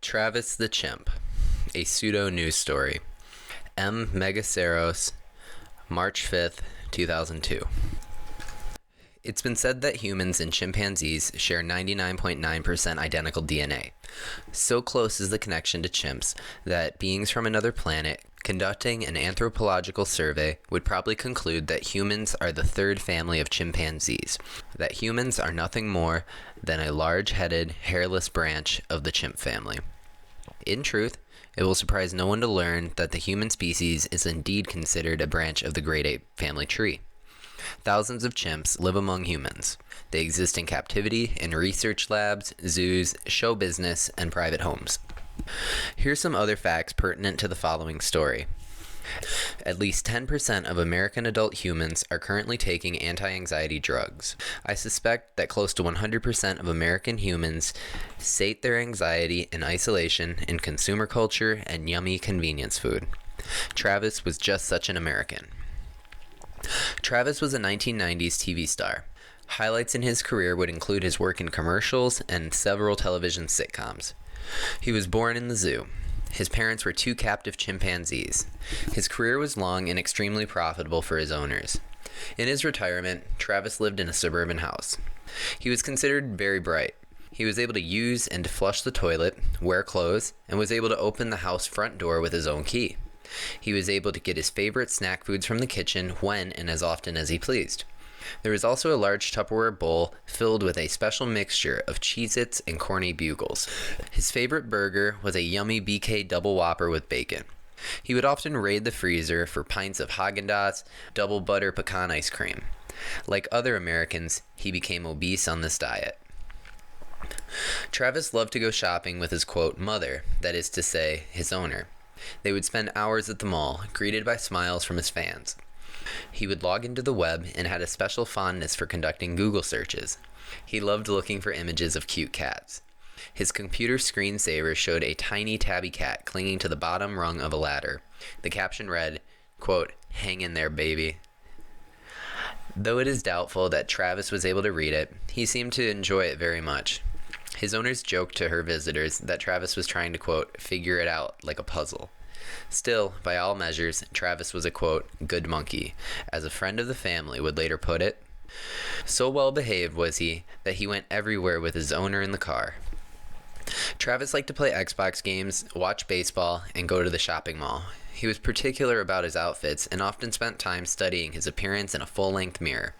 Travis the Chimp, a Pseudo news story. M.Megaceros, March 5th, 2002. It's been said that humans and chimpanzees share 99.9% identical DNA. So close is the connection to chimps that beings from another planet conducting an anthropological survey would probably conclude that humans are the third family of chimpanzees, that humans are nothing more than a large-headed, hairless branch of the chimp family. In truth, it will surprise no one to learn that the human species is indeed considered a branch of the great ape family tree. Thousands of chimps live among humans. They exist in captivity, in research labs, zoos, show business, and private homes. Here's some other facts pertinent to the following story. At least 10% of American adult humans are currently taking anti-anxiety drugs. I suspect that close to 100% of American humans sate their anxiety in isolation in consumer culture and yummy convenience food. Travis was just such an American. Travis was a 1990s TV star. Highlights in his career would include his work in commercials and several television sitcoms. He was born in the zoo. His parents were two captive chimpanzees. His career was long and extremely profitable for his owners. In his retirement, Travis lived in a suburban house. He was considered very bright. He was able to use and to flush the toilet, wear clothes, and was able to open the house front door with his own key. He was able to get his favorite snack foods from the kitchen when and as often as he pleased. There was also a large Tupperware bowl filled with a special mixture of Cheez-Its and Corny Bugles. His favorite burger was a yummy BK Double Whopper with bacon. He would often raid the freezer for pints of Haagen-Dazs double butter pecan ice cream. Like other Americans, he became obese on this diet. Travis loved to go shopping with his, quote, mother, that is to say, his owner. They would spend hours at the mall, greeted by smiles from his fans. He would log into the web and had a special fondness for conducting Google searches. He loved looking for images of cute cats. His computer screensaver showed a tiny tabby cat clinging to the bottom rung of a ladder. The caption read, quote, "Hang in there, baby." Though it is doubtful that Travis was able to read it, he seemed to enjoy it very much. His owners joked to her visitors that Travis was trying to, quote, figure it out like a puzzle. Still, by all measures, Travis was a, quote, good monkey, as a friend of the family would later put it. So well behaved was he that he went everywhere with his owner in the car. Travis liked to play Xbox games, watch baseball, and go to the shopping mall. He was particular about his outfits and often spent time studying his appearance in a full-length mirror.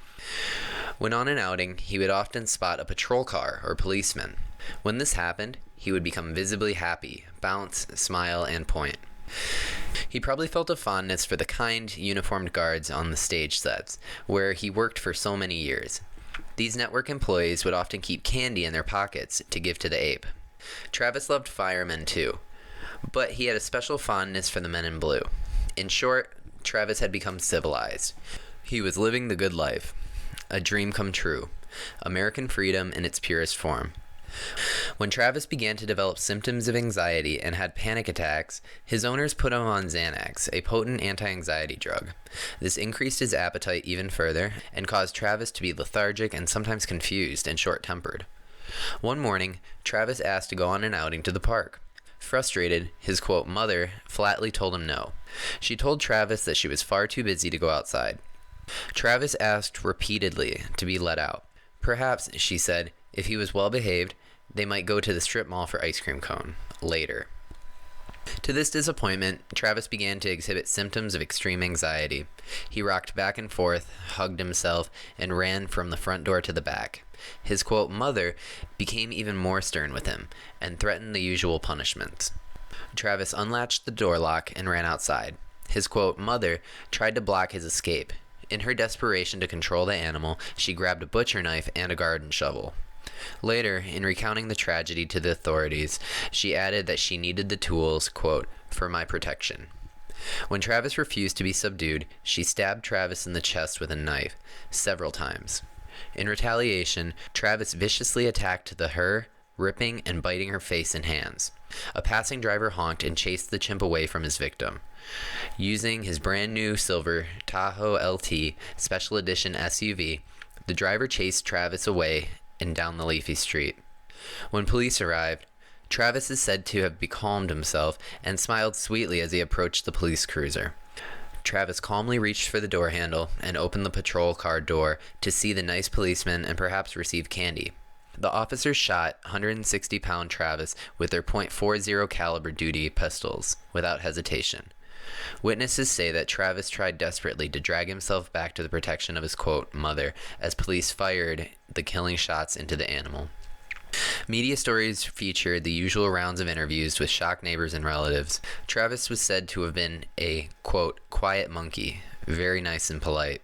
When on an outing, he would often spot a patrol car or policeman. When this happened, he would become visibly happy, bounce, smile, and point. He probably felt a fondness for the kind, uniformed guards on the stage sets, where he worked for so many years. These network employees would often keep candy in their pockets to give to the ape. Travis loved firemen too, but he had a special fondness for the men in blue. In short, Travis had become civilized. He was living the good life. A dream come true. American freedom in its purest form. When Travis began to develop symptoms of anxiety and had panic attacks, his owners put him on Xanax, a potent anti-anxiety drug. This increased his appetite even further and caused Travis to be lethargic and sometimes confused and short-tempered. One morning, Travis asked to go on an outing to the park. Frustrated, his, quote, mother flatly told him no. She told Travis that she was far too busy to go outside. Travis asked repeatedly to be let out. Perhaps, she said, if he was well behaved, they might go to the strip mall for ice cream cone later. To this disappointment, Travis began to exhibit symptoms of extreme anxiety. He rocked back and forth, hugged himself, and ran from the front door to the back. His, quote, mother became even more stern with him and threatened the usual punishments. Travis unlatched the door lock and ran outside. His, quote, mother tried to block his escape. In her desperation to control the animal, she grabbed a butcher knife and a garden shovel. Later, in recounting the tragedy to the authorities, she added that she needed the tools, quote, for my protection. When Travis refused to be subdued, she stabbed Travis in the chest with a knife, several times. In retaliation, Travis viciously attacked her, ripping and biting her face and hands. A passing driver honked and chased the chimp away from his victim. Using his brand new silver Tahoe LT Special Edition SUV, the driver chased Travis away and down the leafy street. When police arrived, Travis is said to have becalmed himself and smiled sweetly as he approached the police cruiser. Travis calmly reached for the door handle and opened the patrol car door to see the nice policeman and perhaps receive candy. The officers shot 160-pound Travis with their .40 caliber duty pistols without hesitation. Witnesses say that Travis tried desperately to drag himself back to the protection of his, quote, mother, as police fired the killing shots into the animal. Media stories featured the usual rounds of interviews with shocked neighbors and relatives. Travis was said to have been a, quote, quiet monkey, very nice and polite.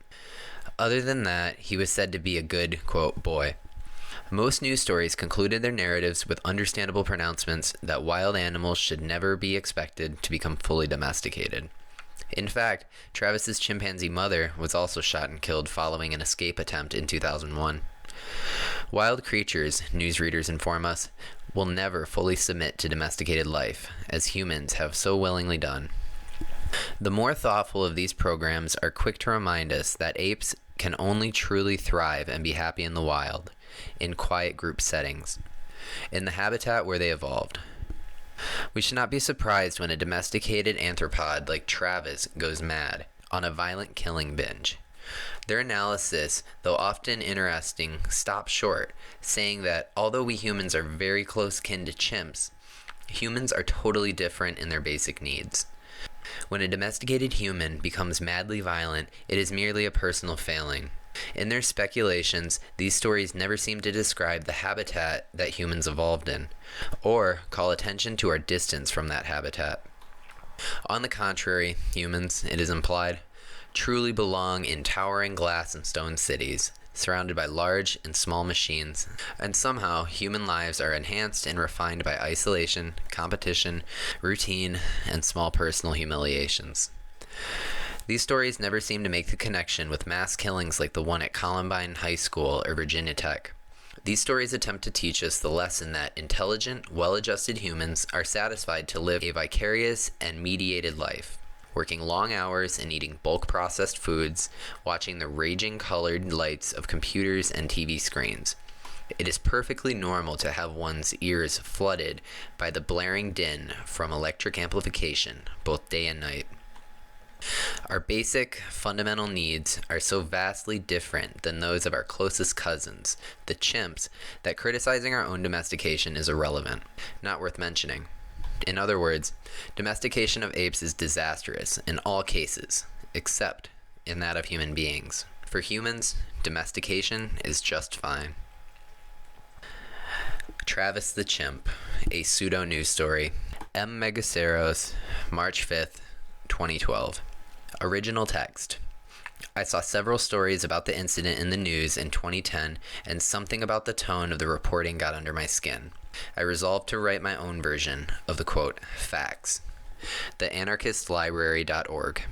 Other than that, he was said to be a good, quote, boy. Most news stories concluded their narratives with understandable pronouncements that wild animals should never be expected to become fully domesticated. In fact, Travis's chimpanzee mother was also shot and killed following an escape attempt in 2001. Wild creatures, newsreaders inform us, will never fully submit to domesticated life, as humans have so willingly done. The more thoughtful of these programs are quick to remind us that apes can only truly thrive and be happy in the wild, in quiet group settings, in the habitat where they evolved. We should not be surprised when a domesticated anthropod like Travis goes mad on a violent killing binge. Their analysis, though often interesting, stops short, saying that although we humans are very close kin to chimps, humans are totally different in their basic needs. When a domesticated human becomes madly violent, it is merely a personal failing. In their speculations, these stories never seem to describe the habitat that humans evolved in, or call attention to our distance from that habitat. On the contrary, humans, it is implied, truly belong in towering glass and stone cities, surrounded by large and small machines, and somehow human lives are enhanced and refined by isolation, competition, routine, and small personal humiliations. These stories never seem to make the connection with mass killings like the one at Columbine High School or Virginia Tech. These stories attempt to teach us the lesson that intelligent, well-adjusted humans are satisfied to live a vicarious and mediated life, working long hours and eating bulk processed foods, watching the raging colored lights of computers and TV screens. It is perfectly normal to have one's ears flooded by the blaring din from electric amplification, both day and night. Our basic, fundamental needs are so vastly different than those of our closest cousins, the chimps, that criticizing our own domestication is irrelevant, not worth mentioning. In other words, domestication of apes is disastrous in all cases, except in that of human beings. For humans, domestication is just fine. Travis the Chimp, a Pseudo news story. M.Megaceros, March 5th, 2012. Original text. I saw several stories about the incident in the news in 2010, and something about the tone of the reporting got under my skin. I resolved to write my own version of the, quote, facts. The anarchistlibrary.org.